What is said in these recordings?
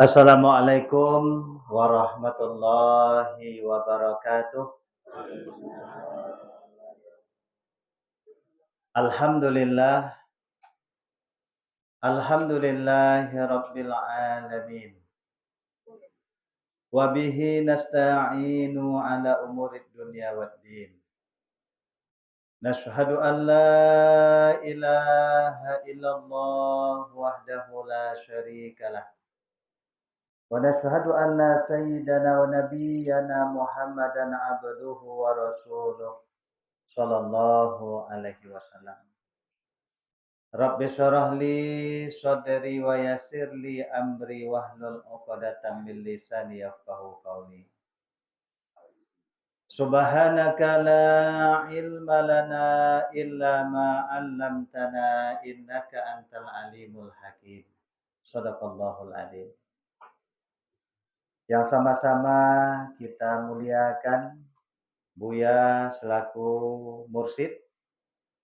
Assalamualaikum warahmatullahi wabarakatuh. Alhamdulillah, alhamdulillahi rabbil alamin. Wa bihi nasta'inu ala umurid dunya waddin. Nashhadu an la ilaha illallah wahdahu la syarikalah. Wa nashhadu anna sayyidana wa nabiyyana Muhammadan abduhu wa rasuluh sallallahu alaihi wasallam. Rabbi syrah li sadri wa yassir li amri wahlul 'uqdatam min lisani yafqahu qawli. Subhanaka la ilma lana illa ma 'allamtana innaka antal alimul hakim. Shadaqallahul adzim. Yang sama-sama kita muliakan Buya selaku mursyid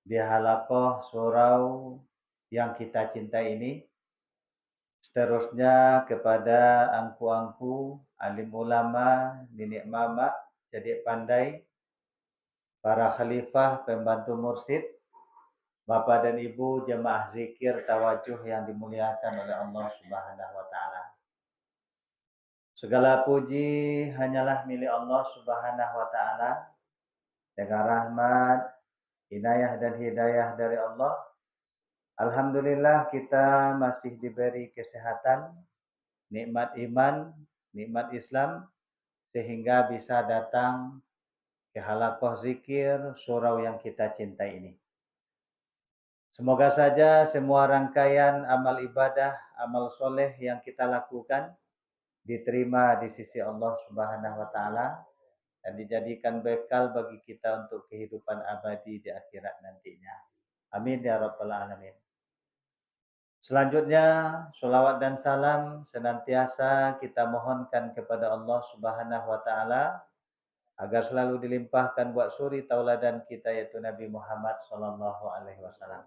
di halaqah surau yang kita cintai ini. Seterusnya kepada angku-angku, alim ulama, nenek mama, jadi pandai, para khalifah, pembantu mursyid, bapak dan ibu jemaah zikir tawajuh yang dimuliakan oleh Allah Subhanahu wa taala. Segala puji hanyalah milik Allah Subhanahu wa taala. Dengan rahmat, inayah dan hidayah dari Allah, alhamdulillah kita masih diberi kesehatan, nikmat iman, nikmat Islam, sehingga bisa datang ke halaqah zikir surau yang kita cintai ini. Semoga saja semua rangkaian amal ibadah, amal soleh yang kita lakukan diterima di sisi Allah Subhanahu wa taala dan dijadikan bekal bagi kita untuk kehidupan abadi di akhirat nantinya. Amin ya rabbal alamin. Selanjutnya, sholawat dan salam senantiasa kita mohonkan kepada Allah Subhanahu wa taala agar selalu dilimpahkan buat suri tauladan kita yaitu Nabi Muhammad sallallahu alaihi wasallam.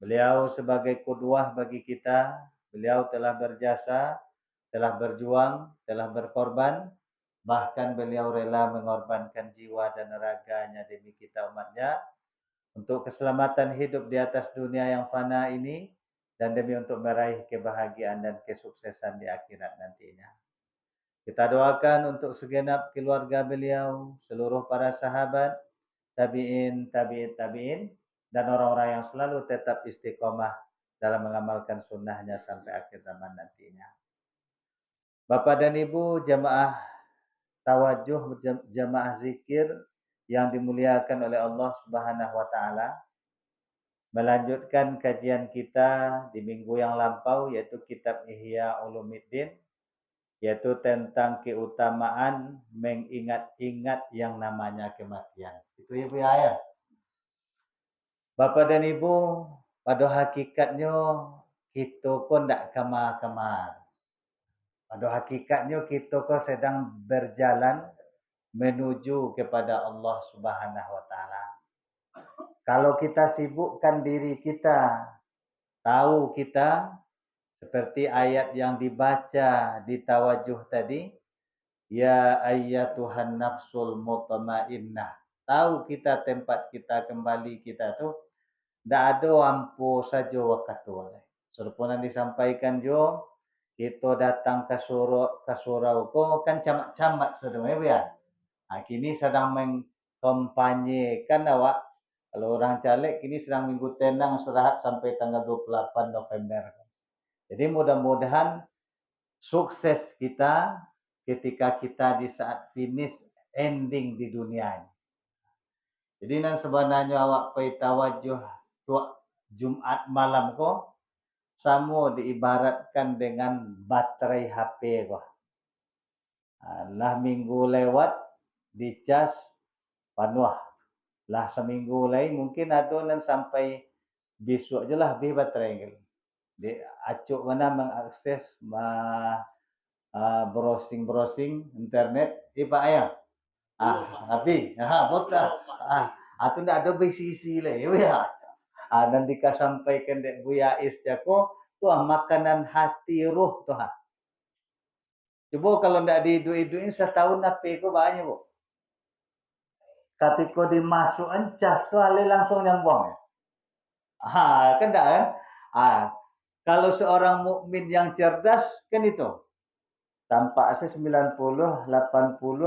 Beliau sebagai qudwah bagi kita, beliau telah berjasa, telah berjuang, telah berkorban, bahkan beliau rela mengorbankan jiwa dan raganya demi kita umatnya untuk keselamatan hidup di atas dunia yang fana ini dan demi untuk meraih kebahagiaan dan kesuksesan di akhirat nantinya. Kita doakan untuk segenap keluarga beliau, seluruh para sahabat, tabi'in, tabi'in, dan orang-orang yang selalu tetap istiqomah dalam mengamalkan sunnahnya sampai akhir zaman nantinya. Bapak dan Ibu jamaah tawajuh, jamaah zikir yang dimuliakan oleh Allah Subhanahu wa taala, melanjutkan kajian kita di minggu yang lampau yaitu kitab Ihya Ulumuddin, yaitu tentang keutamaan mengingat-ingat yang namanya kematian. Itu ya Bu ya. Bapak dan Ibu, pada hakikatnya kita pun tidak kemar-kemar. Pada hakikatnya kita pun sedang berjalan menuju kepada Allah Subhanahu wa taala. Kalau kita sibukkan diri kita, tahu kita seperti ayat yang dibaca di tawajuh tadi, ya ayyatuhan nafsul mutmainnah. Tahu kita tempat kita kembali kita tuh tidak ada ampu saja waktu. Serupana disampaikan jo, kita datang ke surau ko kan camat-camat sedang ya. Nah, kini sedang mengkampanyekan awak. Kalau orang caleg kini sedang minggu tenang istirahat sampai tanggal 28 November. Jadi mudah-mudahan sukses kita ketika kita di saat finish ending di dunia ini. Jadi nan sebenarnya awak pai tawajuh tuak Jumat malam ko samo diibaratkan dengan baterai HP ko. Lah minggu lewat dicas panuh. Lah seminggu lain mungkin ada nan sampai besok je lah habis baterai. Di acuk mana mengakses browsing internet Pak ayah. Habis. Betul. Itu ndak ada bisi-isi lah ya. Nanti ka sampaikan dek Buya Is jako, tuh makanan hati ruh tuh. Coba kalau ndak diidu-iduin setahun napi ko banyak bu. Ketika dimasuk encas tuh ale langsung nyambung. Kan dah kan? Kalau seorang mukmin yang cerdas kan itu. Tanpa AC 90, 80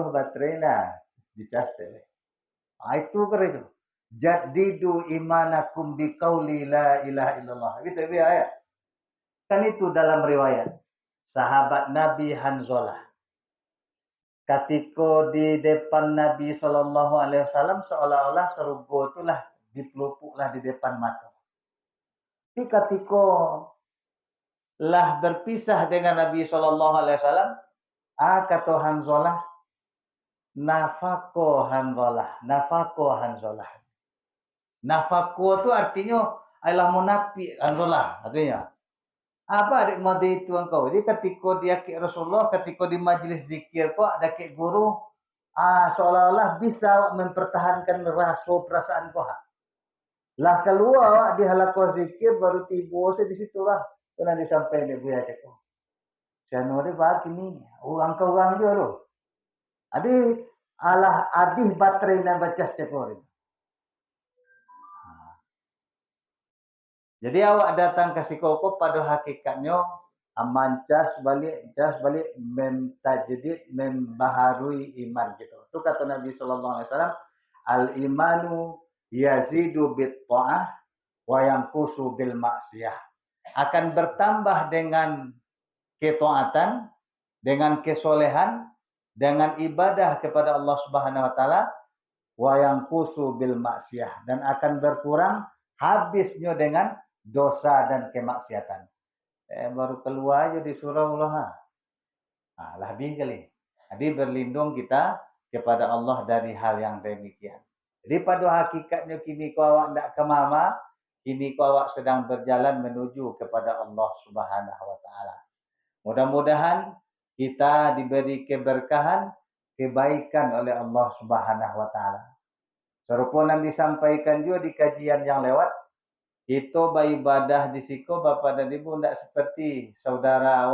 baterai lah dicas deh. Itu kan itu. Jadidu imanakum biqauli la ilaha illallah. Gitu ya. Kan itu dalam riwayat. Sahabat Nabi Hanzalah. Ketika di depan Nabi SAW seolah-olah surga itulah dipelupuklah di depan mata. Tapi ketika lah berpisah dengan Nabi SAW, kata Hanzalah, nafako Hanzalah. Nafako itu artinya adalah munafik Hanzalah artinya. Apa adik mode itu engkau? Jadi ketika dia ke Rasulullah, ketika di majlis zikir kok ada ke guru, seolah-olah bisa mempertahankan rasa perasaan kau. Lah keluar di halaqah zikir baru tiba di situlah kena disampaikan dia Buya cakap. Saya nore bagi ni, orang juga loh. Adi alah adih baterai dan baca cakap. Jadi awak datang ke psikopop pada hakikatnya cas balik mentajdid membaharui iman gitu. Itu kata Nabi sallallahu alaihi wasallam, al-imanu yazidu bit ta'ah wa yanqusu bil maksiyah. Akan bertambah dengan ketaatan, dengan kesolehan, dengan ibadah kepada Allah Subhanahu wa taala, wa yanqusu bil maksiyah, dan akan berkurang habisnya dengan dosa dan kemaksiatan. Baru keluar aja di surah Allah. Lebih kali. Jadi berlindung kita kepada Allah dari hal yang demikian. Jadi pada hakikatnya kini kau awak tidak ke mama, kini kau awak sedang berjalan menuju kepada Allah Subhanahu wa taala. Mudah-mudahan kita diberi keberkahan, kebaikan oleh Allah Subhanahu wa taala. Serupa yang disampaikan juga di kajian yang lewat, kita beribadah di siku Bapak dan Ibu tidak seperti saudara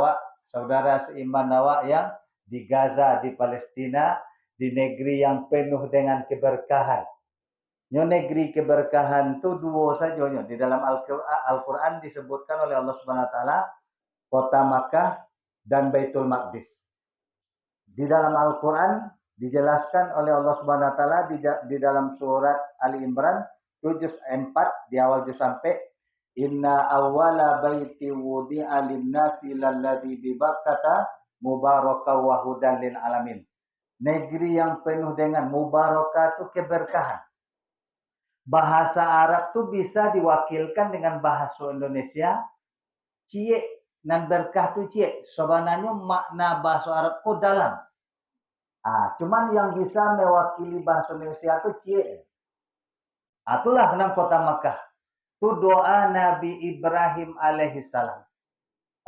seiman awak yang di Gaza, di Palestina, di negeri yang penuh dengan keberkahan. Negeri keberkahan itu dua saja. Di dalam Al-Quran disebutkan oleh Allah Subhanahu Wa Taala kota Makkah dan Baitul Maqdis. Di dalam Al-Quran dijelaskan oleh Allah Subhanahu Wa Taala di dalam surat Ali Imran juz 4 di awal juz sampai inna awwala baiti wudi'a lin-nasi lalladzi bi Bakkah mubarakah wa hudan lil alamin. Negeri yang penuh dengan mubarakah itu keberkahan. Bahasa Arab itu bisa diwakilkan dengan bahasa Indonesia. Cie dan berkah itu cie. Sebenarnya makna bahasa Arab itu dalam. Cuman yang bisa mewakili bahasa Indonesia itu cie. Itulah menang kota Makkah. Itu doa Nabi Ibrahim alaihissalam.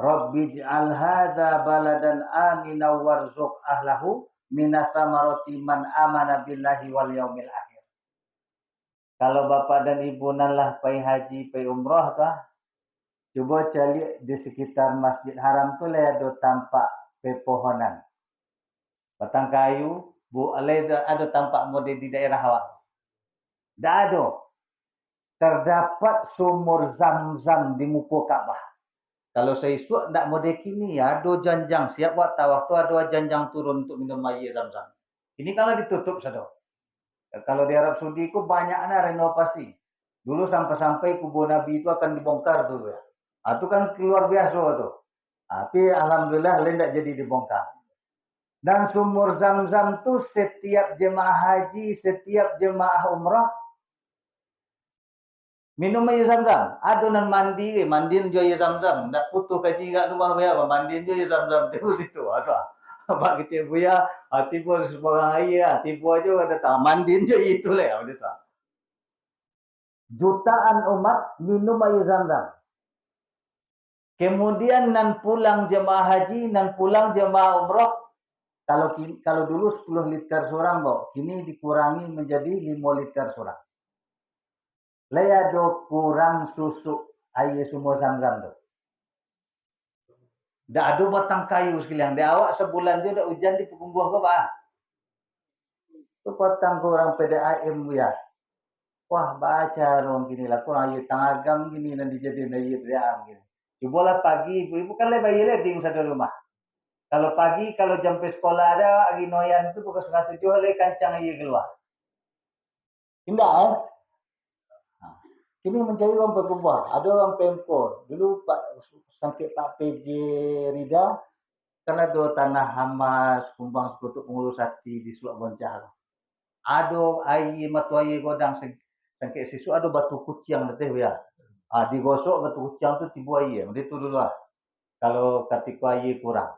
Rabbij'al hadza baladan amina warzuq ahlahu minatsamarati man amana billahi wal yaumil akhir. Kalau bapak dan ibu nalah pai haji, pai umrah kah? Coba cari di sekitar Masjid Haram tu lah ada tampak pepohonan. Batang kayu, ada tampak model di daerah awak. Tak ada. Terdapat sumur Zam-Zam di muka Kaabah. Kalau saya suat tak model kini, ada janjang. Siap buat tahu, waktu ada janjang turun untuk minum air Zam-Zam. Ini kalau ditutup saja. Kalau di Arab Saudi itu banyaknya renovasi. Dulu sampai-sampai kubur Nabi itu akan dibongkar dulu ya. Itu kan luar biasa tuh. Tapi alhamdulillah tidak jadi dibongkar. Dan sumur Zam-Zam itu setiap jemaah haji, setiap jemaah umrah minum air Zam-Zam. Adonan mandiin jo air Zam-Zam. Ndak putuh kaji kat rumah Buya, mandiin jo air Zam-Zam terus itu. Pak kecil Buya, tipu sebarang air, tipu aja ada tak mandiin jo itu lah, ada tak. Jutaan umat minum air Zam-Zam. Kemudian nan pulang jemaah haji, nan pulang jemaah umrah. Kalau dulu 10 liter seorang, kini dikurangi menjadi 5 liter seorang. Leado kurang susu air sumur Zam-Zam tu. Dah ada batang kayu sekalian. Dia awak sebulan je dah hujan di pekungguh ke apa? Tu patang kurang PDAM ya. Wah, baca orang gini lah. Kurang air tangagam gini nanti jadi air PDAM gini. Cubalah pagi, ibu-ibu kan lebih bayi leding satu rumah. Kalau pagi, kalau jam sekolah ada, lagi noyan tu pukul 7:30 le kancang air keluar. Indah eh? Kini mencari orang berkumpul. Ada orang Pemkor. Dulu Pak sakit Pak PJ Rida, kan ada tanah Hamas, kumbang sekutu pengurus hati di Sulak Boncah. Ada air matu air godang sakit sisu, ada batu kucing letih ya. Digosok batu kucing tu tibu air. Itu dulu lah. Kalau ketika air kurang.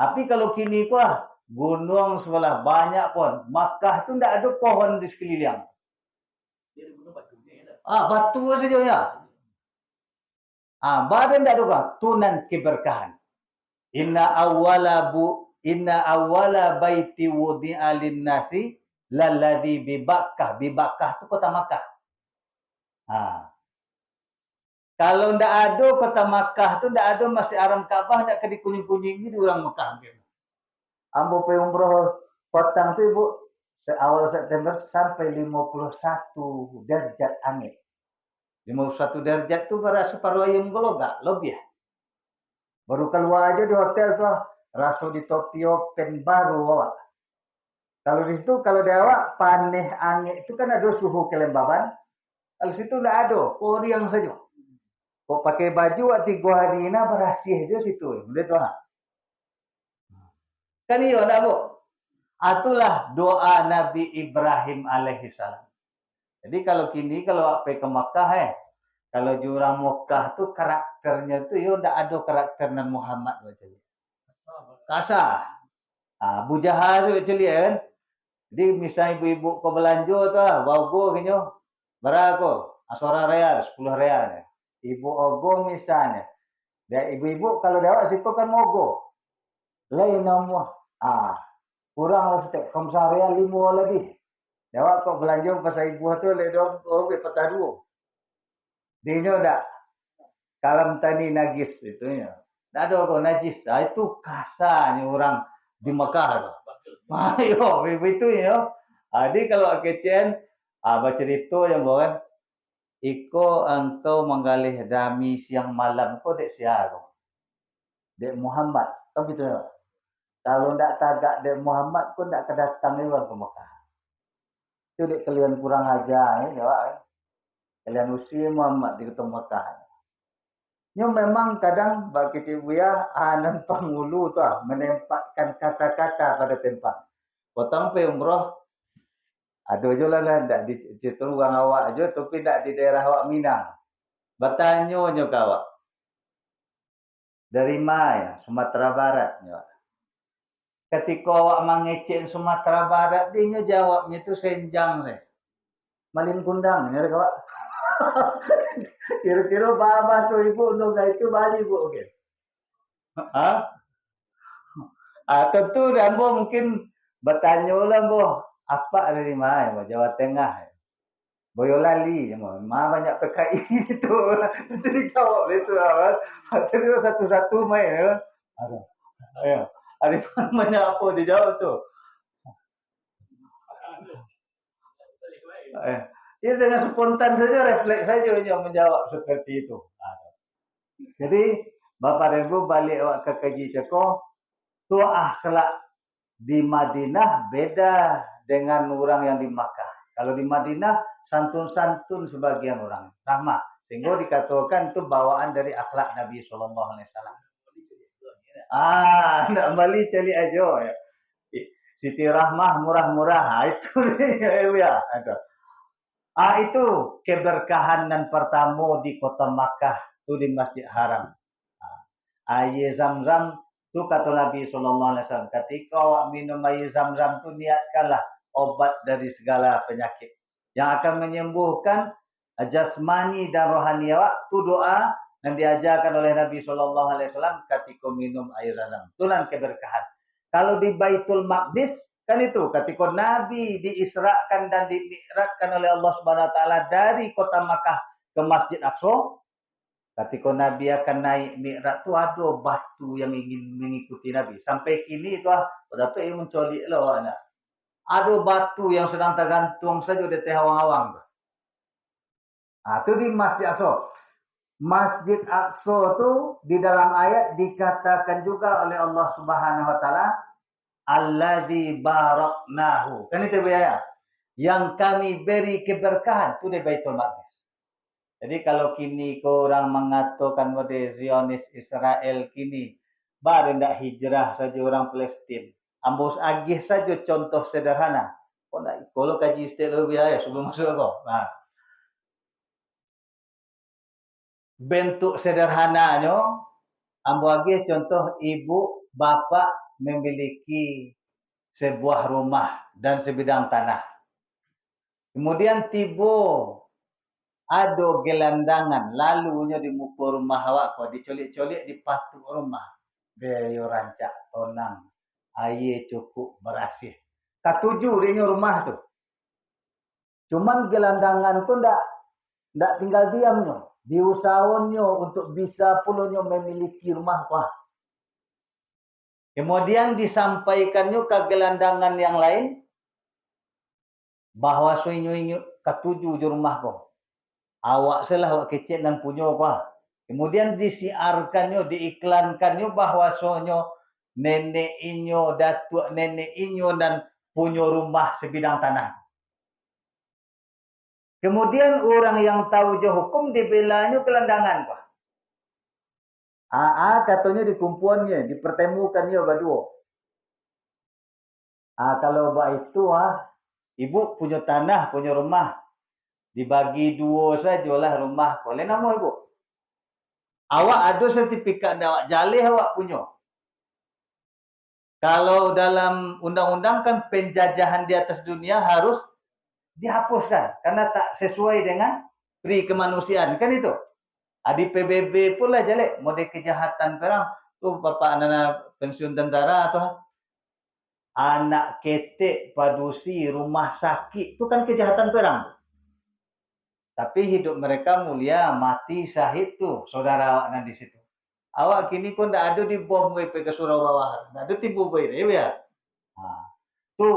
Tapi kalau kini kuah, gunung sebelah banyak pun. Makkah tu tidak ada pohon di sekeliling. Batu saja ya. Badan tidak ada tunan keberkahan. Inna awwala baiti wudi'a lin-nasi lalladzi bi Bakkah. Bi Bakkah tu kota Makkah. Kalau tidak ada kota Makkah tu, tidak ada Masjid Haram Kaabah, tidak kena kuning-kuning ni orang Makkah. Ambo pergi umrah petang tu ibu, awal September sampai 51 derajat angin. 51 derajat tu berasa separuh ayam gologa, lebih. Baru keluar aja di hotel tu, rasa di Tokyo pen baru awak. Kalau di situ, kalau di awak panih angin itu kan ada suhu kelembaban. Kalau situ tidak ada, koriang saja. Kok pakai baju 3 hari ini berasih aja situ. Boleh tu tak? Kan iya tak bu? Itulah doa Nabi Ibrahim alaihissalam. Jadi kalau kini kalau apa ke Makkah kalau jurang Makkah tu karakternya tu yo ndak ada karakter Nabi Muhammad macam ni. Kasar. Abu Jahal tu macam kan. Jadi misalnya ibu-ibu kau belanja tu bawa kenyo. Berapa? Asora real, 10 real. Ibu ogo misalnya. Dan ibu-ibu kalau dia awak situ kan mogo. Lain nama. Kurang lah setek. Kamsa real 5 lagi. Jawab kok belanja pasal ibu tu le dong patah 2. Dia dak kalam tani najis itu ya. Tak ada kok najis. Itu kasarnya orang di Mekah tu. Ayo, begitu ya. Jadi kalau kecen bercerita yang bukan iko engkau menggalih dami siang malam kau dek siar. Dek Muhammad. Tahu gitu ya. Kalau ndak tagak dek Muhammad pun ndak kedatang orang ke Mekah. Itu dek kalian kurang ajar jawab. Kalian usia Muhammad di ketemu Mekah. Ini memang kadang bagi cibuya anan pangulu tu menempatkan kata-kata pada tempat. Potong pe umroh ada je lah ndak di situ orang awak aja tapi ndak di daerah awak Minang. Bertanya nyo kawak. Dari mana? Sumatera Barat nyo. Ketika awak mengecek Sumatera Barat dia jawabnya tu senjang saya. Malin kundang ni kawak. Kira-kira bapa tu ibu untuk itu balik ibu okey. Tentu ambo mungkin bertanya lah ambo apa dari mana Jawa Tengah. Boyolali banyak PKI itu. Itu dijawab itu terus satu-satu main. Ayo. Ada banyak apa dijawab tu. Dia dengan spontan saja, refleks saja yang menjawab seperti itu. Jadi, Bapak dan Ibu balik awak ke kaji ceko, tu akhlak di Madinah beda dengan orang yang di Makkah. Kalau di Madinah, santun-santun sebagian orang. Rahmah. Sehingga dikatakan itu bawaan dari akhlak Nabi SAW. Nak balik cari aja. Siti Rahmah murah-murah. Itu dia. Itu keberkahan dan pertama di kota Makkah itu di Masjid Haram. Air Zam-Zam itu kata Nabi SAW, ketika awak minum air Zam-Zam itu niatkanlah obat dari segala penyakit yang akan menyembuhkan jasmani dan rohani awak. Itu doa yang diajarkan oleh Nabi SAW ketika minum air Zam-Zam. Itulah keberkahan. Kalau di Baitul Maqdis Kan itu ketika Nabi diisrakan dan dimi'rajkan oleh Allah Subhanahu wa taala dari kota Makkah ke Masjid Aqsa, ketika Nabi akan naik Mi'raj tu ada batu yang ingin mengikuti Nabi. Sampai kini tu pada tu yang mencolik lah anak. Ada batu yang sedang tergantung saja di tengah awang-awang tu. Tu di Masjid Aqsa. Masjid Aqsa tu di dalam ayat dikatakan juga oleh Allah Subhanahu wa taala allazi baraknahu. Kan itu ya. Yang kami beri keberkahan tu di Baitul Maqdis. Jadi kalau kini korang mengatakan pada Zionis Israel kini baru ndak hijrah saja orang Palestin. Ambos agih saja contoh sederhana. Kau nak kalau kaji istilah biaya sebelum masuk kau. Bentuk sederhananya ambo agih contoh ibu bapa memiliki sebuah rumah dan sebidang tanah. Kemudian tiba ada gelandangan lalunya di muka rumah awak kau dicolik-colik di patuk rumah. Dia rancak tonang. Air cukup berasih. Katuju dia rumah tu. Cuman gelandangan tu ndak tinggal diamnya. Diusahakannya untuk bisa pulanya memiliki rumah kuah. Kemudian disampaikannya ke gelandangan yang lain bahawa suinyo katuju di rumah kau. Awak salah awak kecil dan punya apa. Kemudian disiarkannya, diiklankannya bahawa soalnya nenek inyo, datuk nenek inyo dan punya rumah sebidang tanah. Kemudian orang yang tahu je hukum dibelanya kelandangan apa? Katanya dikumpuannya, dipertemukannya berdua. Kalau buat itu ibu punya tanah, punya rumah. Dibagi dua sajalah rumah. Boleh nama ibu? Awak ada sertifikat dan awak jalih awak punya. Kalau dalam undang-undang kan penjajahan di atas dunia harus dihapuskan karena tak sesuai dengan pri kemanusiaan, kan itu. Di PBB pula jelek, model kejahatan perang tu bapak anak pensiun tentara atau anak ketek padusi rumah sakit tu kan kejahatan perang. Tapi hidup mereka mulia, mati syahid tu saudara awak nanti situ. Awak kini pun ndak ada di bom ke surau bawah, ndak ada tipu boleh ya. Tu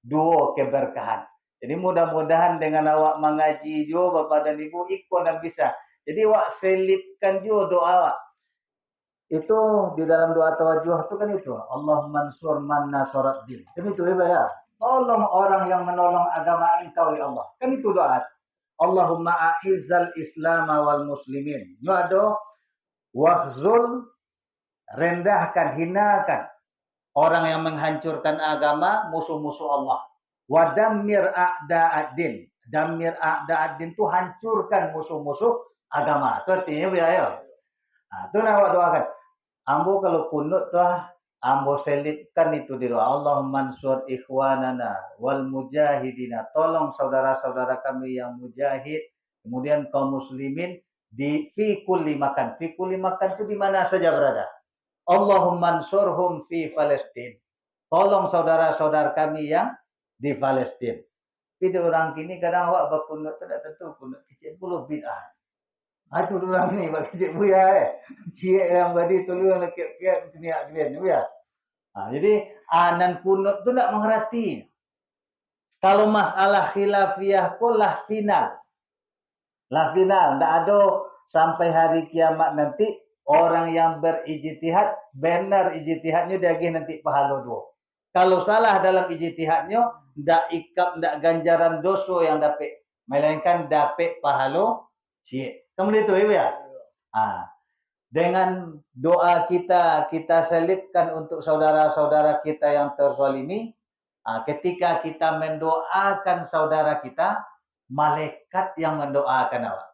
dua keberkahan. Jadi mudah-mudahan dengan awak mengaji juga Bapak dan Ibu ikut dan bisa. Jadi awak selipkan juga doa awak. Itu di dalam doa tawajuh itu kan itu. Allah mansur man nasarat din. Kan itu ya. Tolong orang yang menolong agama engkau ya Allah. Kan itu doa. Allahumma a'izzal islam wal muslimin. Itu ada wahzul rendahkan, hinakan orang yang menghancurkan agama, musuh-musuh Allah. Wadammir a'da'ad-din. Dammir a'da'ad-din itu hancurkan musuh-musuh agama. Itu artinya ya. Itu awak doakan. Ambo kalau kunut tu ambo selipkan itu di doa. Allahumma ansur ikhwanana wal mujahidina. Tolong saudara-saudara kami yang mujahid. Kemudian kaum muslimin di fi kulli makan. Fi kulli makan itu di mana saja berada. Allahumma ansurhum fi Palestin. Tolong saudara-saudara kami yang di Palestin. Tapi orang kini kadang awak berkunut tidak tentu kunut kecil puluh bid'ah. Itu orang ni bagi kecil buya Cik yang badi tulu yang lek-lek niat dia ya. Jadi anan kunut tu nak mengerti. Kalau masalah khilafiyah pun lah final. Lah final, ndak ada sampai hari kiamat nanti orang yang berijtihad benar ijtihadnya dia nanti pahala dua. Kalau salah dalam ijtihadnya ndak ikap ndak ganjaran dosa yang dapat, melainkan dapat pahala cik. Kemudian itu ya. Dengan doa kita selipkan untuk saudara-saudara kita yang terzalimi. Ketika kita mendoakan saudara kita, malaikat yang mendoakan awak.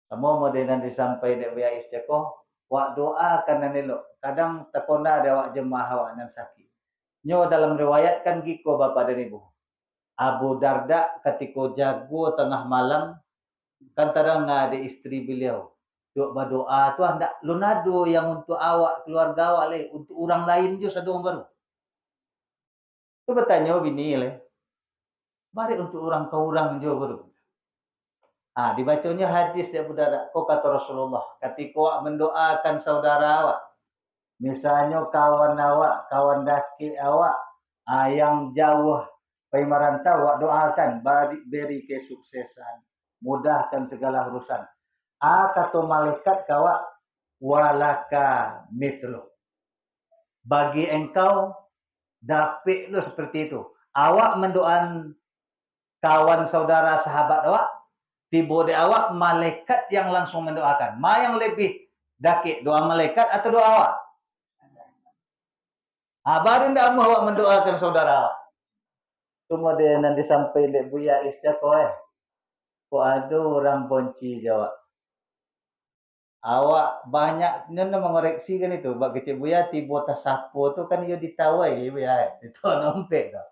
Semua model nanti sampai dek biaya istiqoh, wak doa kan elok. Kadang takona ada wak jemaah awak nan sakit. Nyo dalam riwayat kan giko Bapak dan Ibu. Abu Darda ketika jago tengah malam kan kadang ada istri beliau. Duk berdoa tu hendak lunado yang untuk awak keluarga awak le, untuk orang lain juga sadung baru. Tu bertanya bini le. Mari untuk orang kau orang jo baru. Dibacanya hadis dia budara. Kau kata Rasulullah, ketika awak mendoakan saudara awak, misalnya kawan awak, kawan daki awak, yang jauh pergi merantau, awak doakan beri kesuksesan, mudahkan segala urusan. Kata malaikat kawak, walaka mithlu. Bagi engkau dapat lu seperti itu. Awak mendoakan kawan saudara sahabat awak, tiba di awak malaikat yang langsung mendoakan. Ma yang lebih dakik, doa malaikat atau doa awak? Baru ndak mau awak mendoakan saudara awak. Kemudian nanti sampai le Buya Isya ko ada orang bonci jawab. Awak banyaknya mengoreksi kan itu. Bak kecil Buya tiba tasapo tu kan ia ditawai Buya. Itu nombek tu.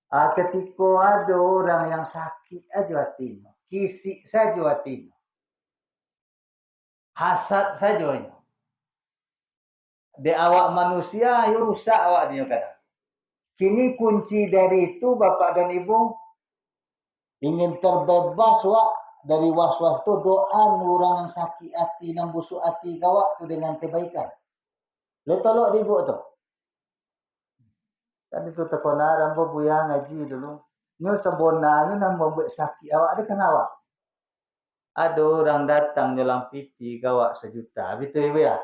Ketika ada orang yang sakit aja hatinya, kisik saja hatinya, hasad saja. Di awak manusia, ya rusak awak dia kadang. Kini kunci dari itu Bapak dan Ibu, ingin terbebas wak dari was-was tu doa orang yang sakit hati, yang busuk hati kawak tu dengan kebaikan. Le tolok Ibu tu. Kan itu tekona rambo Buya ngaji dulu. Nyo sebenarnya nak membuat sakit awak ada kan awak. Ada orang datang dalam piti kawak 1 juta. Betul Ibu ya?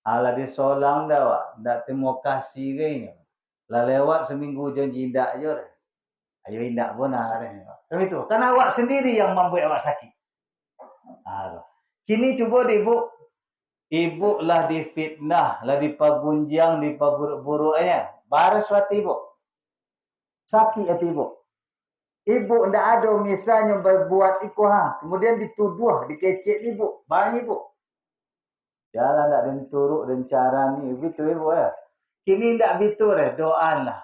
Ala dia solang dah awak. Ndak terima kasih kayaknya. Lah lewat seminggu janji indak je. Ayo indak pun ada. Kan itu. Kan awak sendiri yang membuat awak sakit. Kini cuba Ibu. Ibu lah difitnah, lah dipagunjang, dipaburuk-buruknya. Baras hati Ibu. Sakit hati Ibu. Ibu ndak ada misalnya berbuat iko kemudian dituduh, dikecek Ibu, bang Ibu. Jalan ndak den turuk den cara ni, betul Ibu ya. Kini ndak betul doalah.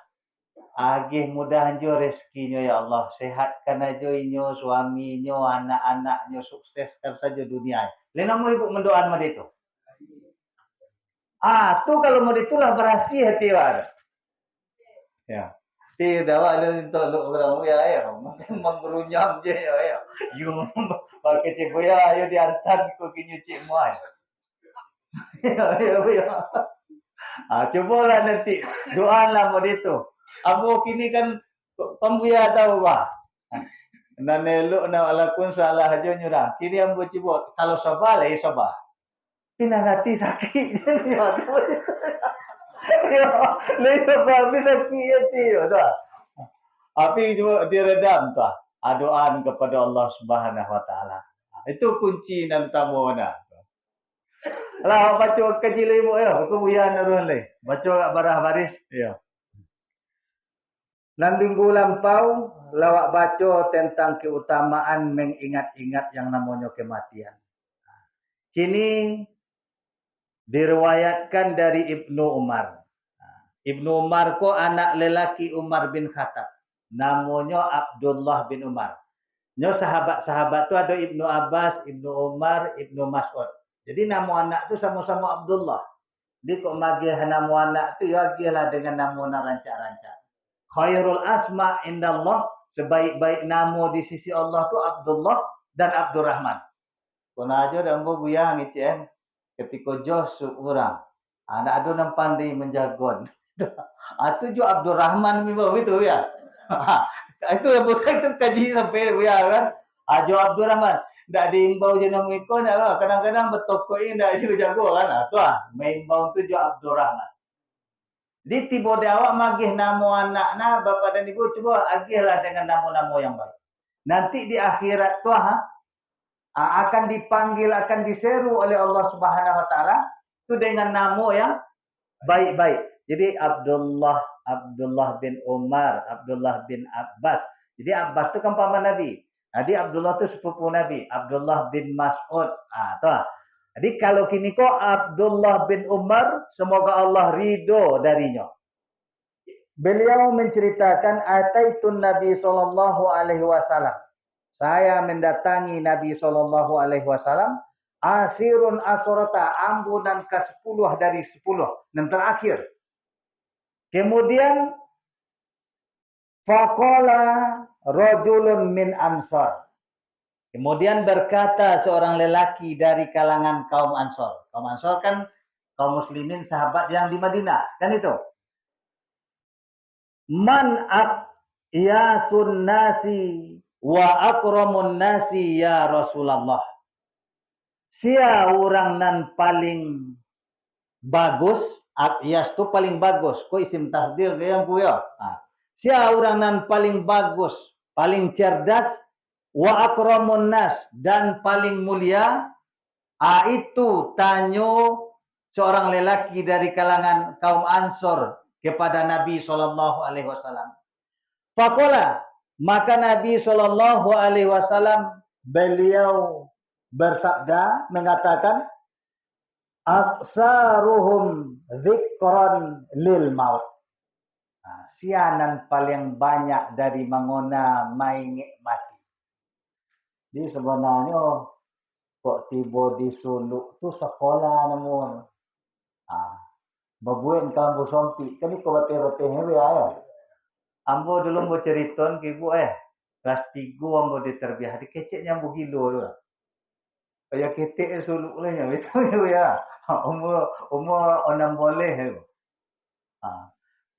Agih mudah jo rezekinya ya Allah, sehatkan aja inyo, suaminya, anak-anaknya, sukseskan saja dunia. Lena mau Ibu mendoakan sama itu. Tu kalau mau itulah berhasil hati awak. Ya. Tidak ada untuk orang ya, memang berunyam je ya. You pakai cik Buya, you diantar ke kinyu cik Muai. Ya. Cubalah nanti doalah mod itu. Abu kini kan pembuya tahu bah. Nan elok nak lakon salah aja nyurang. Kini ambo cuba kalau sabar lagi sabar. Kena hati sakit. Ya, lagi sabar bisa sakit hati dah. Tapi juga diredam tu. Doaan kepada Allah Subhanahu Wa Taala. Itu kunci dan utama mana. Lah baca kecil Ibu ya, aku buya narun le. Baca kat barah baris ya. Nan minggu lampau lawak baca tentang keutamaan mengingat-ingat yang namanya kematian. Kini diriwayatkan dari Ibnu Umar. Ibnu Umar ko anak lelaki Umar bin Khattab. Namanya Abdullah bin Umar. Nyo sahabat-sahabat tu ada Ibnu Abbas, Ibnu Umar, Ibnu Mas'ud. Jadi nama anak tu sama-sama Abdullah. Dia kok magih nama anak tu ya lah dengan nama rancak-rancak. Khairul asma indallah, sebaik-baik nama di sisi Allah tu Abdullah dan Abdurrahman. Kena aja dan buya ngicen ketika Josu orang. Anak ada nam pandai menjagon. Itu jo Abdurrahman itu ya. Itu yang bukan itu kaji sampai buya kan. Jo Abdurrahman. Ndak diimbau je nama ikon lah. Kadang-kadang bertokoi ndak juga jago kan. Tu maimbau tu jo Abdurrahman. Di tiba di awak magih nama anak na bapa dan ibu cuba agihlah dengan nama-nama yang baik. Nanti di akhirat tu akan dipanggil, akan diseru oleh Allah Subhanahu Wa Taala tu dengan nama yang baik-baik. Jadi Abdullah bin Umar, Abdullah bin Abbas. Jadi Abbas tu kan paman Nabi. Jadi Abdullah tu sepupu Nabi. Abdullah bin Mas'ud. Tu. Jadi kalau kini kok Abdullah bin Umar, semoga Allah ridho darinya. Beliau menceritakan ataitun Nabi sallallahu alaihi wasallam. Saya mendatangi Nabi sallallahu alaihi wasallam asirun asurata ambunan ke-10 dari 10 dan terakhir. Kemudian faqala rajulun min Ansar. Kemudian berkata seorang lelaki dari kalangan kaum Ansor. Kaum Ansor kan kaum muslimin sahabat yang di Madinah, kan itu. Man yasun nasi wa akramun nasi ya Rasulullah. Sia orang nan paling bagus, Akyas tu paling bagus. Ko isim tafdil ke yang puya. Sia orang nan paling bagus, paling cerdas, wa akramun nas, dan paling mulia. Itu tanyo seorang lelaki dari kalangan kaum Ansor kepada Nabi SAW. Faqala, maka Nabi SAW beliau bersabda, mengatakan, aksaruhum dzikran lil maut. Sianan paling banyak dari mengona maingik mati. Jadi sebenarnya kok tiba di suluk tu sekolah namun. Babuin kamu sompi. Kan ni kau bate-bate hewe ya. Ambo dulu mau ceriton ke ibu kelas 3 ambo diterbiah di keceknya ambo gilo tu. Kayak ketek suluk lah itu ya. Umur 6 boleh tu.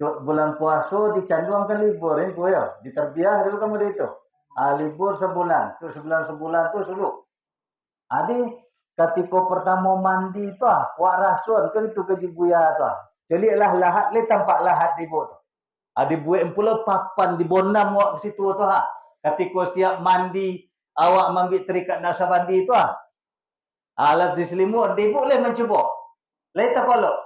Bulan puasa dicanduang kan libur bu ya. Diterbiah dulu kamu itu. Libur sebulan. Tu sebulan tu suluk. Adi ketika pertama mandi tu wak rasun kan itu ke jibuya tu. Celiklah lahat le tampak lahat di bot. Adi buat pula papan di bonam wak situ tu Ketika siap mandi awak ambil terikat nasa mandi tu alat diselimut di boleh mencuba. Le tak kolok.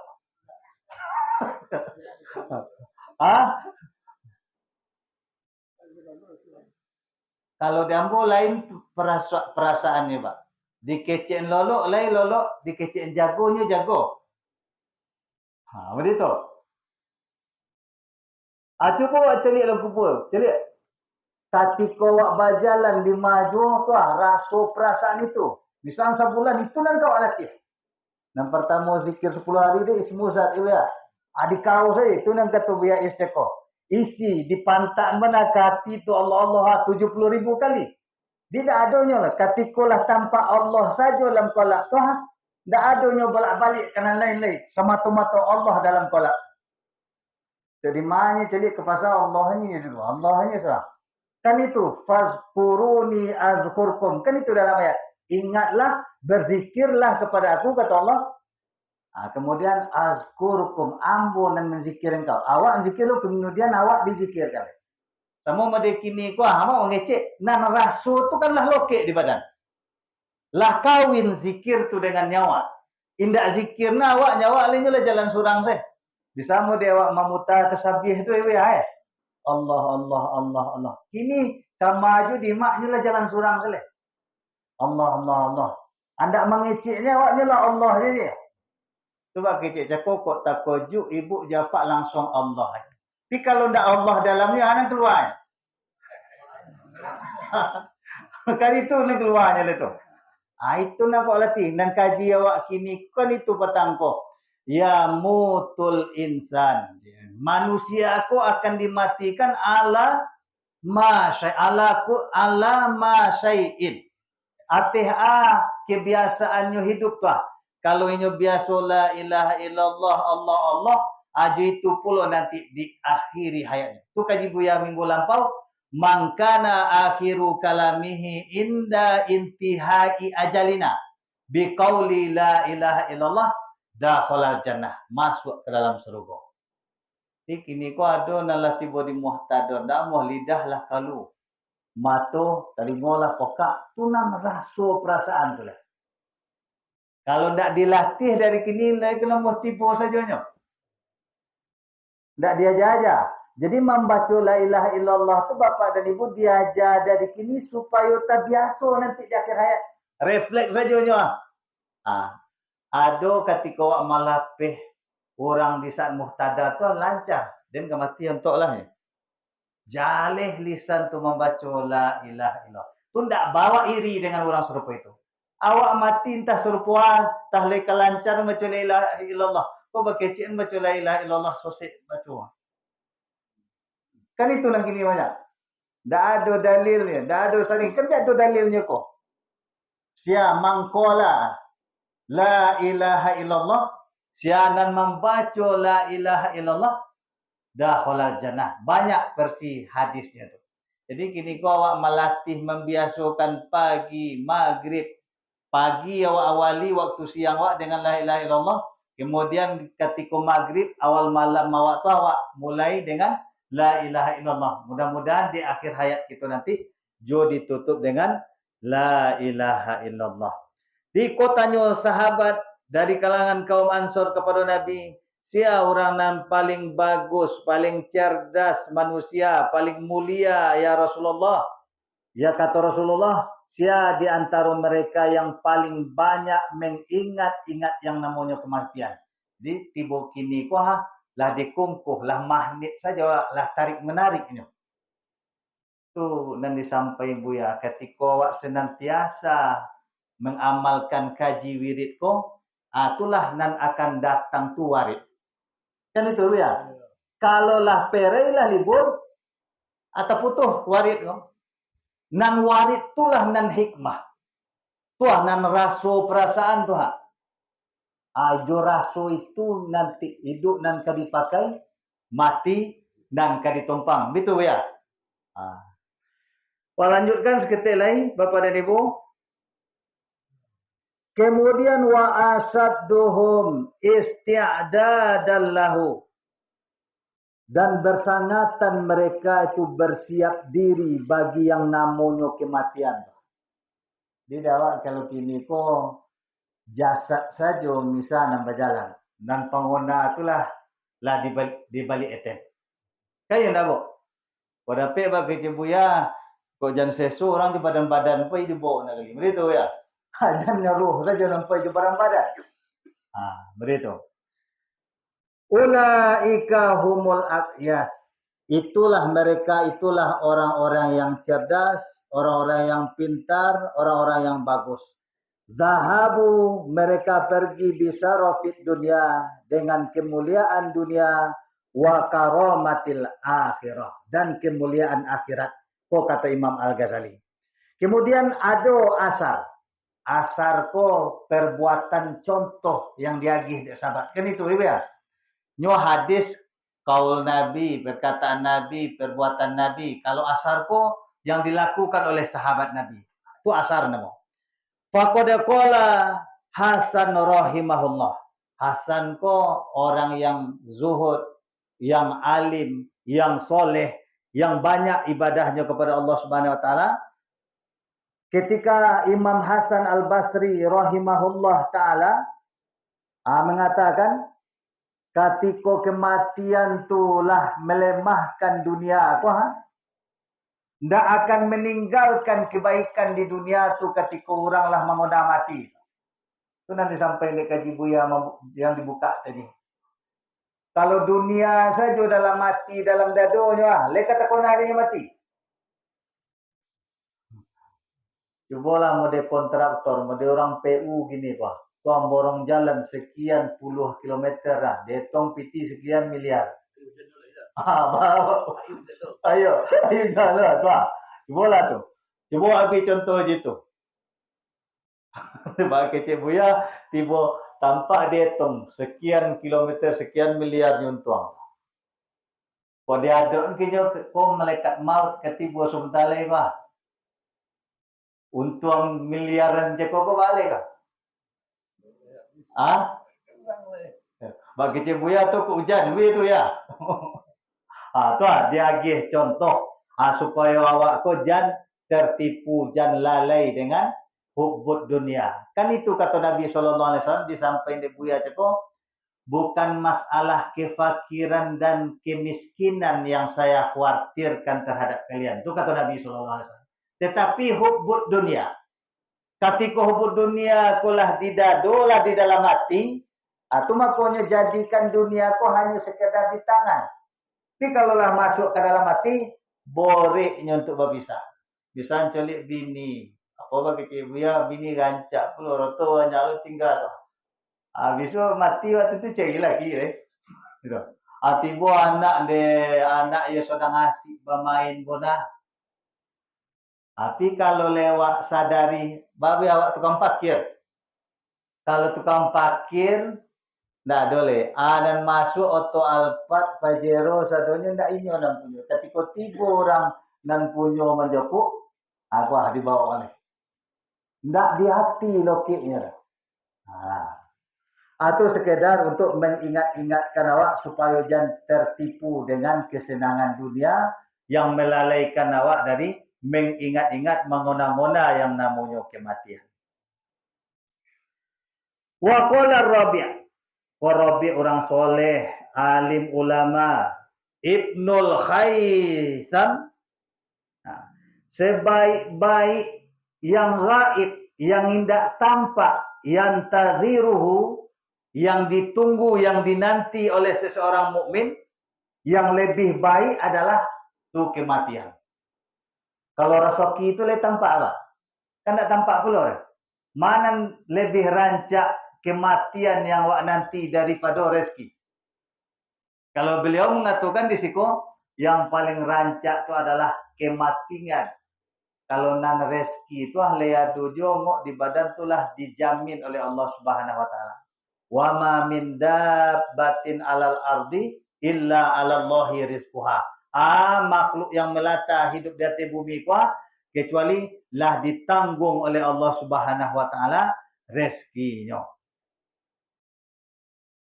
Kalau diambil lain perasaannya, Pak. Dikecen lolok, lain lolok, dikecen jagonya jago. Begitu. Cuba awak celik lah kubur. Celik. Ketika awak berjalan di maju tu rasa perasaan itu. Misalnya sebulan itu nan kau latih. Yang pertama zikir 10 hari dia ismu zat iwa. Adik kau saya itu nan kata biya istiqo. Isi di pantat mana kati tu Allah 70.000 kali. Tidak adanya lah. Ketika lah tanpa Allah saja dalam kolak tu tidak adanya bolak-balik kena lain-lain. Semata-mata Allah dalam kolak. Jadi mana celik ke pasal Allahnya itu. Allahnya salah. Kan itu fazkuruni azkurkum. Kan itu dalam ayat. Ingatlah, berzikirlah kepada aku kata Allah. Kemudian azkurkum, ambo nan menzikir engkau. Awak zikir lu kemudian awak dizikirkan. Sama made kini ku awak ngecek nan rasu tu kan lah lokek di badan. Lah kawin zikir tu dengan nyawa. Indak zikirna awak nyawa lainnya lah jalan surang saya. Bisa mau dia awak mamuta tasbih tu Allah Allah Allah Allah. Kini kamaju di maknya lah jalan surang seleh. Allah Allah Allah. Anda mengeceknya awaknya lah Allah saja. Coba kecek cakap kok tak kojuk ibu japak langsung Allah. Tapi kalau ndak Allah dalamnya anak keluar. Kali itu nak keluarnya itu. Itu nak kok latih dan kaji awak kini kan itu petangko. Ya mutul insan. Manusia aku akan dimatikan ala ma syai'in. Kebiasaannya hidup lah. Kalau ini biasa la ilaha illallah Allah Allah, itu pula nanti diakhiri hayatnya. Itu kaji buya minggu lampau. Mangkana akhiru kalamihi inda intihai ajalina. Biqauli la ilaha illallah, dakhalal jannah. Masuk ke dalam surga. Jadi kini ko ada nalah tiba di muhtadar. Dak muh lidah lah kalu. Mato, telingolah pokak. Tu nang rasa perasaan tu lah. Kalau tidak dilatih dari kini, kena mesti tipu sajanya. Tidak diajar-ajar. Jadi membaca la ilaha illallah tu bapak dan ibu diajar dari kini supaya tak biasa nanti di akhir hayat. Refleks sajanya. Ada ketika awak malapih orang di saat muhtada tu lancar. Dan kematian tok lah. Jalih lisan tu membaca la ilaha illallah. Tu tidak bawa iri dengan orang serupa itu. Awak mati entah serupuan, entah leka lancar baca la ilaha illallah. Kau berkecil baca la ilaha illallah sosik baca. Kan itu yang gini banyak. Tak ada dalilnya, tak ada saling. Kan tak ada dalilnya kok. Sia mangkola la ilaha illallah. Sia nan membaca la ilaha illallah. Dakhalal jannah. Banyak versi hadisnya tu. Jadi kini kau awak melatih membiasakan pagi, maghrib. Pagi awak awali waktu siang awak dengan la ilaha illallah. Kemudian ketika maghrib, awal malam awak tu awak mulai dengan la ilaha illallah. Mudah-mudahan di akhir hayat kita nanti jo ditutup dengan la ilaha illallah. Di kotanya sahabat dari kalangan kaum Ansor kepada Nabi, sia orang yang paling bagus, paling cerdas manusia, paling mulia ya Rasulullah. Ya kata Rasulullah, sia di antara mereka yang paling banyak mengingat-ingat yang namanya kematian. Di tiba kini kuah lah dikumpuh, lah magnet saja, lah tarik menarik ini. Tu nanti sampai buya ketika awak senantiasa mengamalkan kaji wirid ko, itulah nan akan datang tu warid. Kan itu ya. Kalau lah perai lah libur atau putuh warid ko. Nan warid itulah nan hikmah. Tuah nan raso perasaan tuh. Ajo raso itu nanti hidup nan ka dipakai, mati dan ka ditumpang. Betul ya? Lanjutkan seketik lain Bapak dan Ibu. Kemudian wa asadduhum isti'dadan lahu. Dan bersangatan mereka itu bersiap diri bagi yang namanya kematian. Di dalam kalau kini ko jasad saja misalnya berjalan dan pengguna itulah lah di balik etem. Kayak ndak bu? Pada pe bagi cibuya kok jangan sesu orang di badan-badan pai dibawa nak lagi. Begitu ya. Jangan nyaruh saja nampai di badan-badan. Begitu. Ulaika humul aqyas. Itulah mereka, itulah orang-orang yang cerdas, orang-orang yang pintar, orang-orang yang bagus. Zahabu, mereka pergi bisa rofit dunia dengan kemuliaan dunia wa karamatil akhirah dan kemuliaan akhirat. Kok kata Imam Al-Ghazali. Kemudian ada asar. Asar ko perbuatan contoh yang diagih di sahabat. Kan itu ya. Nyo hadis kaul Nabi, perkataan Nabi, perbuatan Nabi. Kalau asar ko yang dilakukan oleh sahabat Nabi. Itu asar nama. Faqad qala Hasan rahimahullah. Hasan ko orang yang zuhud, yang alim, yang soleh, yang banyak ibadahnya kepada Allah Subhanahu wa taala. Ketika Imam Hasan Al-Basri rahimahullah taala mengatakan ketika kematian itulah melemahkan dunia aku ndak akan meninggalkan kebaikan di dunia tu ketika oranglah mengoda mati. Itu nanti sampai di kaji buya yang dibuka tadi. Kalau dunia saja dalam mati dalam dadonya, leka tak kena dia mati. Cobalah mode kontraktor, mode orang PU gini Pak. Tuang borong jalan sekian puluh kilometer lah. Detong piti sekian miliar. Ayo jalan Pak. Cobalah tu. Coba ambil contoh gitu. Bagi Cik Buya, tiba tampak detong sekian kilometer, sekian miliar nyuntuang. Kau dia ada kau malaikat maut ketiba sebentar lagi Pak. Untung miliaran je kau balik kah? Bagi Cik Buya tu ke hujan tu ya. Tu dia agih contoh supaya awak kau jangan tertipu, jangan lalai dengan hubbud dunia. Kan itu kata Nabi SAW disampaikan di Buya cakap, bukan masalah kefakiran dan kemiskinan yang saya khawatirkan terhadap kalian. Itu kata Nabi SAW. Tetapi hubbud dunia. Ketika hubbud dunia kulah di dado, lah di dalam hati, itu makanya jadikan dunia ku hanya sekedar di tangan. Tapi kalaulah masuk ke dalam hati, boreknya untuk berpisah. Bisa colik bini. Apa bagi Cik Buya, bini rancak pula, roto banyak lu tinggal. Habis tu mati waktu tu cari lagi. Gitu. Tiba anak ia sedang asyik bermain bola. Tapi kalau lewat sadari, babi awak tukang parkir. Kalau tukang parkir, ndak boleh. Dan masuk auto Alphard, Pajero, sadonya ndak inyo nan punyo. Ketika tiba orang nan punyo menjepuk, aku dibawa oleh. Ndak di hati lokiknya. Atau sekedar untuk mengingat-ingatkan awak supaya jangan tertipu dengan kesenangan dunia yang melalaikan awak dari mengingat-ingat mengona-ngona yang namanya kematian. Wa qala Rabi'. Rabi' orang soleh, alim ulama, Ibnul Khaisam. Sebaik-baik yang gaib, yang tidak tampak, yang taziruhu, yang ditunggu, yang dinanti oleh seseorang mukmin, yang lebih baik adalah itu kematian. Kalau rasoki itu lebih tampak apa? Kan tidak tampak pula. Mana lebih rancak kematian yang wak nanti daripada rezeki? Kalau beliau mengatakan di situ, yang paling rancak itu adalah kematian. Kalau nan rezeki itu lea dojo di badan itulah dijamin oleh Allah Subhanahu wa taala. Wa ma min dabbatin 'alal ardi illa 'alallahi rizquha. Makhluk yang melata hidup di atas bumi kuah kecuali lah ditanggung oleh Allah Subhanahu wa taala rezekinya.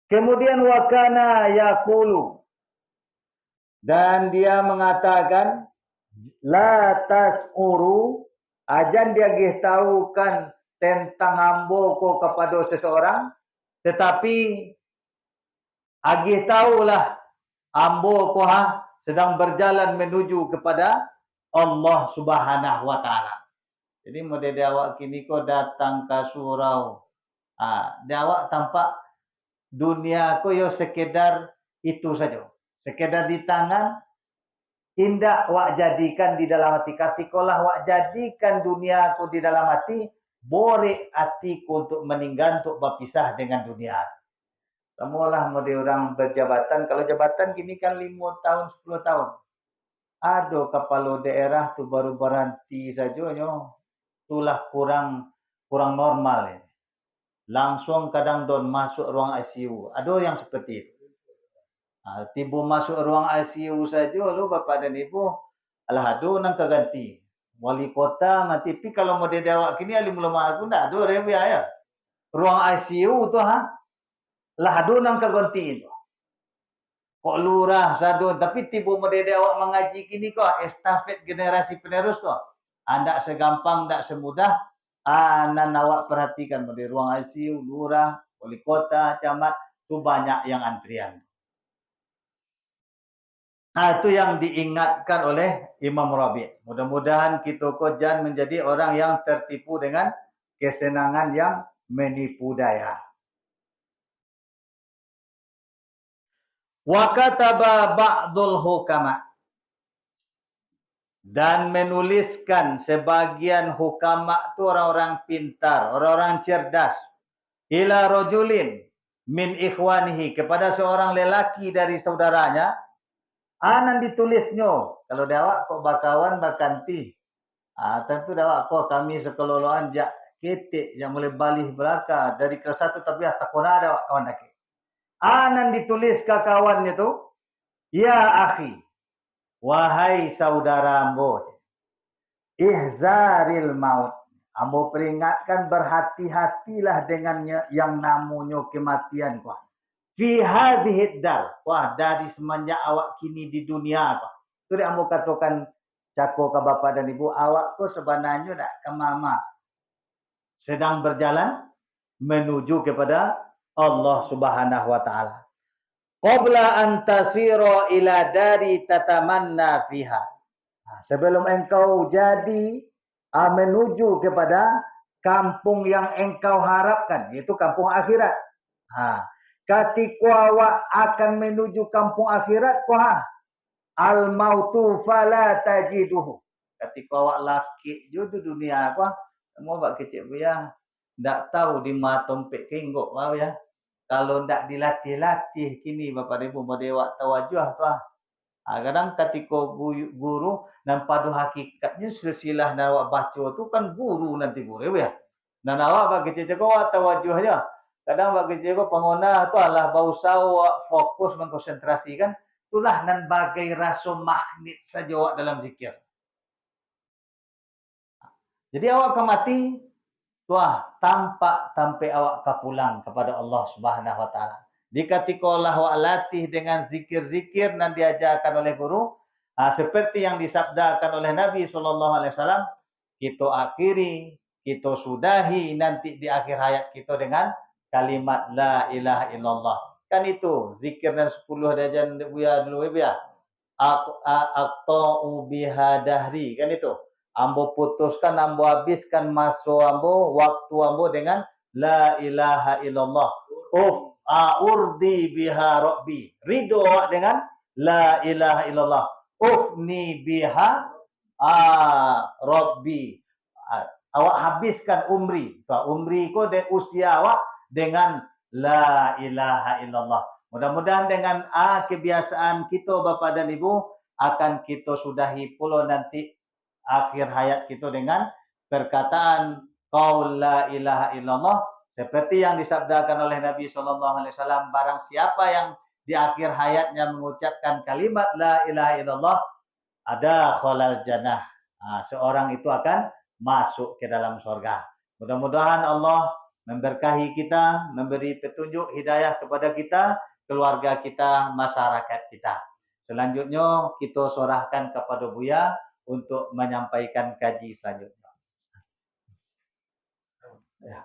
Kemudian wakana yaqulu, dan dia mengatakan la tas'uru, ajan dia tahukan tentang ambo ko kepada seseorang, tetapi agih tahulah ambo ko sedang berjalan menuju kepada Allah Subhanahu wa taala. Jadi model awak kini ko datang ke surau. Dia awak tampak dunia ko yo sekedar itu saja. Sekedar di tangan, indah wak jadikan di dalam hati. Katikolah wak jadikan dunia aku di dalam hati, boleh hatiku untuk meninggal, untuk berpisah dengan dunia. Semualah model orang berjabatan. Kalau jabatan kini kan 5 tahun, 10 tahun. Ada kepala daerah tu baru berhenti saja, itulah kurang normal. Langsung kadang don masuk ruang ICU. Ada yang seperti itu. Tiba masuk ruang ICU saja, lu bapak dan ibu, alhadu nang keganti. Wali kota mati. Tapi kalau model awak kini alim ulama aku ndak ada revia ya. Ruang ICU tu alhadu nang keganti itu. Kok lurah sadu, tapi tiba model awak mengaji kini kok estafet generasi penerus tu. Ndak segampang, ndak semudah. Nan awak perhatikan model ruang ICU, lurah, wali kota, camat, tu banyak yang antrian. Itu yang diingatkan oleh Imam Rabi'. Mudah-mudahan kita jangan menjadi orang yang tertipu dengan kesenangan yang menipu daya. Wa kataba ba'dul hukama, dan menuliskan sebagian hukama itu orang-orang pintar, orang-orang cerdas, ila rajulin min ikhwanihi, kepada seorang lelaki dari saudaranya. Nan ditulisnya, kalau dawak kok bakawan bakanti. Tentu dawak kok kami sekeloloan jak ketik yang mulai balih belaka dari kelas 1 tapi takona dawak kawan lagi. Nan ditulis ke kawannya tu, ya akhi, wahai saudara ambo, ihzaril maut, ambo peringatkan berhati-hatilah dengan yang namanya kematian kau. Fi hadhihi dar, dari semenjak awak kini di dunia apa. Tu dia ambo katakan cako ke bapa dan ibu, awak ko sebenarnya dak ke mama sedang berjalan menuju kepada Allah Subhanahu wa taala. Qabla an tasira ila dari tatamanna fiha. Sebelum engkau jadi menuju kepada kampung yang engkau harapkan, yaitu kampung akhirat. Ketika awak akan menuju kampung akhirat, al mautu fala tajiduhu. Ketika awak laki di dunia semua bak kecil ya, ndak tahu di matompek kenggok ya. Kalau ndak dilatih-latih kini Bapak Ibu model tawajuh tu kadang ketika guru dan pada hakikatnya silsilah dan awak baca tu kan guru nanti guru ya. Dan awak bagi cakap awak tawajuh aja. Kadang bagi cakap pengguna tu adalah bausa awak fokus mengkonsentrasikan itulah nan bagai rasa magnet saja awak dalam zikir. Jadi awak akan mati tampak sampai awak pulang kepada Allah Subhanahu Wa Taala. Ketika Allah awak latih dengan zikir-zikir dan diajarkan oleh guru, seperti yang disabdakan oleh Nabi SAW, kita akhiri, kita sudahi nanti di akhir hayat kita dengan kalimat La ilaha illallah. Kan itu zikir dan 10 darjah buya dulu ya. Aqta'u biha dahri, kan itu. Ambo putuskan, ambo habiskan masa ambo, waktu ambo dengan La ilaha illallah. Urdi biha rabbi. Ridho dengan La ilaha illallah. Ufni biha rabbi. Awak habiskan umri. Umri ko de usia awak dengan La ilaha illallah. Mudah-mudahan dengan kebiasaan kita Bapak dan Ibu akan kita sudahi pula nanti akhir hayat kita dengan perkataan qaul la ilaha illallah seperti yang disabdakan oleh Nabi SAW, barang siapa yang di akhir hayatnya mengucapkan kalimat la ilaha illallah ada khalal jannah. Seorang itu akan masuk ke dalam surga. Mudah-mudahan Allah memberkahi kita, memberi petunjuk hidayah kepada kita, keluarga kita, masyarakat kita. Selanjutnya kita serahkan kepada Buya untuk menyampaikan kaji selanjutnya. Ya.